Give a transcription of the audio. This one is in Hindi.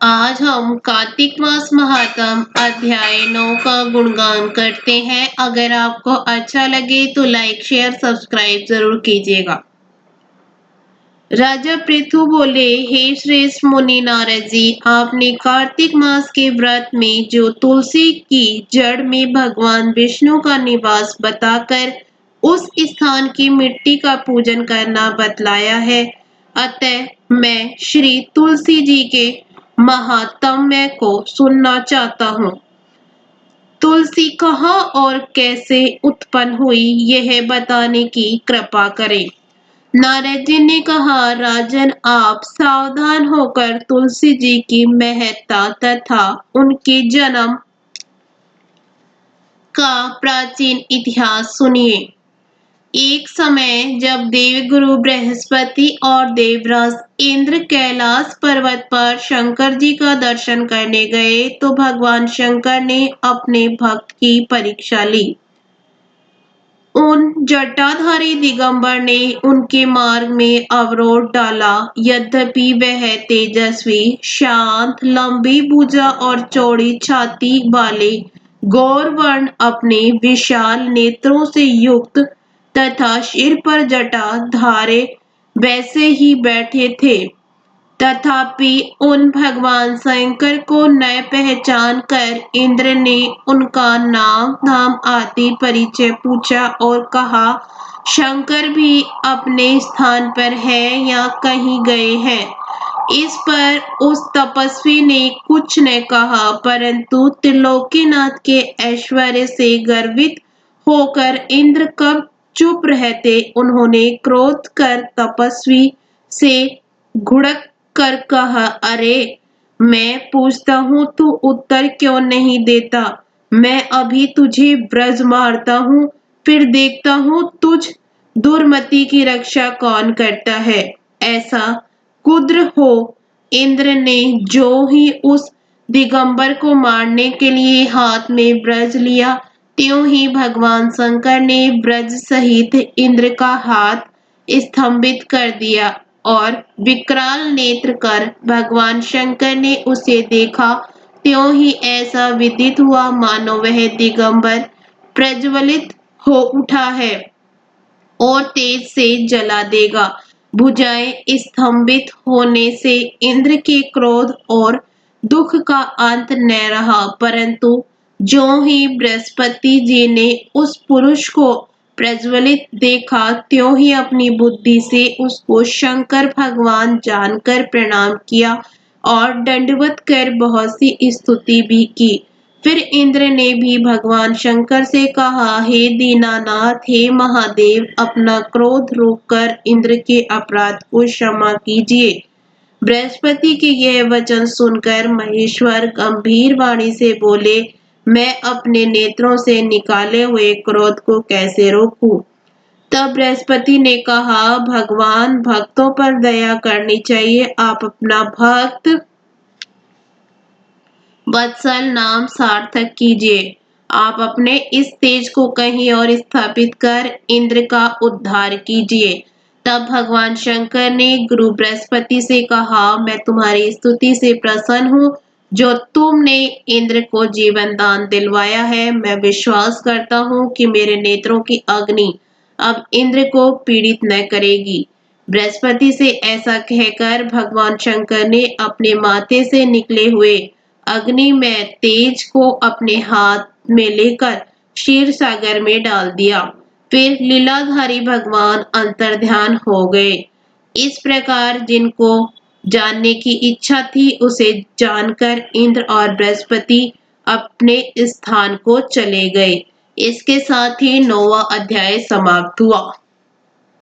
आज हम कार्तिक मास महात्म अध्याय 9 का गुणगान करते हैं। अगर आपको अच्छा लगे तो लाइक शेयर सब्सक्राइब जरूर कीजिएगा। राजा पृथु बोले, हे श्रेष्ठ मुनि नारद जी, आपने कार्तिक मास के व्रत में जो तुलसी की जड़ में भगवान विष्णु का निवास बताकर उस स्थान की मिट्टी का पूजन करना बतलाया है। अतः मैं श्री तुलसी जी के महात्म्य को सुनना चाहता हूँ। तुलसी कहाँ और कैसे उत्पन्न हुई, यह बताने की कृपा करें। नारद जी ने कहा, राजन, आप सावधान होकर तुलसी जी की महत्ता तथा उनके जन्म का प्राचीन इतिहास सुनिए। एक समय जब देवगुरु बृहस्पति और देवराज इंद्र कैलाश पर्वत पर शंकर जी का दर्शन करने गए तो भगवान शंकर ने अपने भक्त की परीक्षा ली। उन जटाधारी दिगंबर ने उनके मार्ग में अवरोध डाला। यद्यपि वह तेजस्वी, शांत, लंबी भुजा और चौड़ी छाती वाले गौरवर्ण अपने विशाल नेत्रों से युक्त तथा सिर पर जटा धारे वैसे ही बैठे थे, तथापि उन भगवान शंकर को न पहचान कर इंद्र ने उनका नाम धाम आदि परिचय पूछा और कहा, शंकर भी अपने स्थान पर है या कहीं गए हैं। इस पर उस तपस्वी ने कुछ न कहा, परंतु त्रिलोकीनाथ के ऐश्वर्य से गर्वित होकर इंद्र कब चुप रहते, उन्होंने क्रोध कर तपस्वी से घुड़क कर कहा, अरे, मैं पूछता हूँ तू उत्तर क्यों नहीं देता? मैं अभी तुझे ब्रज मारता हूँ, फिर देखता हूँ तुझ दुर्मति की रक्षा कौन करता है। ऐसा कुद्र हो। इंद्र ने जो ही उस दिगंबर को मारने के लिए हाथ में ब्रज लिया, त्यों ही भगवान शंकर ने ब्रज सहित इंद्र का हाथ स्तंभित कर दिया और विकराल नेत्र कर भगवान शंकर ने उसे देखा। त्यों ही ऐसा विदित हुआ मानो वह दिगंबर प्रज्वलित हो उठा है और तेज से जला देगा। भुजाएं स्तंभित होने से इंद्र के क्रोध और दुख का अंत न रहा, परंतु जो ही बृहस्पति जी ने उस पुरुष को प्रज्वलित देखा, त्यों ही अपनी बुद्धि से उसको शंकर भगवान जानकर प्रणाम किया और दंडवत कर बहुत सी स्तुति भी की। फिर इंद्र ने भी भगवान शंकर से कहा, हे दीनानाथ, हे महादेव, अपना क्रोध रोककर इंद्र के अपराध को क्षमा कीजिए। बृहस्पति के यह वचन सुनकर महेश्वर गंभीर वाणी से बोले, मैं अपने नेत्रों से निकाले हुए क्रोध को कैसे रोकूं? तब बृहस्पति ने कहा, भगवान, भक्तों पर दया करनी चाहिए। आप अपना भक्त वत्सल नाम सार्थक कीजिए। आप अपने इस तेज को कहीं और स्थापित कर इंद्र का उद्धार कीजिए। तब भगवान शंकर ने गुरु बृहस्पति से कहा, मैं तुम्हारी स्तुति से प्रसन्न हूँ जो तुमने इंद्र को जीवन दान दिलवाया है। मैं विश्वास करता हूँ कि मेरे नेत्रों की अग्नि अब इंद्र को पीड़ित न करेगी। बृहस्पति से ऐसा कहकर भगवान शंकर ने अपने माथे से निकले हुए अग्नि में तेज को अपने हाथ में लेकर क्षीर सागर में डाल दिया। फिर लीलाधारी भगवान अंतर्ध्यान हो गए। इस प्रकार जिनको जानने की इच्छा थी उसे जानकर इंद्र और बृहस्पति अपने स्थान को चले गए। इसके साथ ही 9वां अध्याय समाप्त हुआ।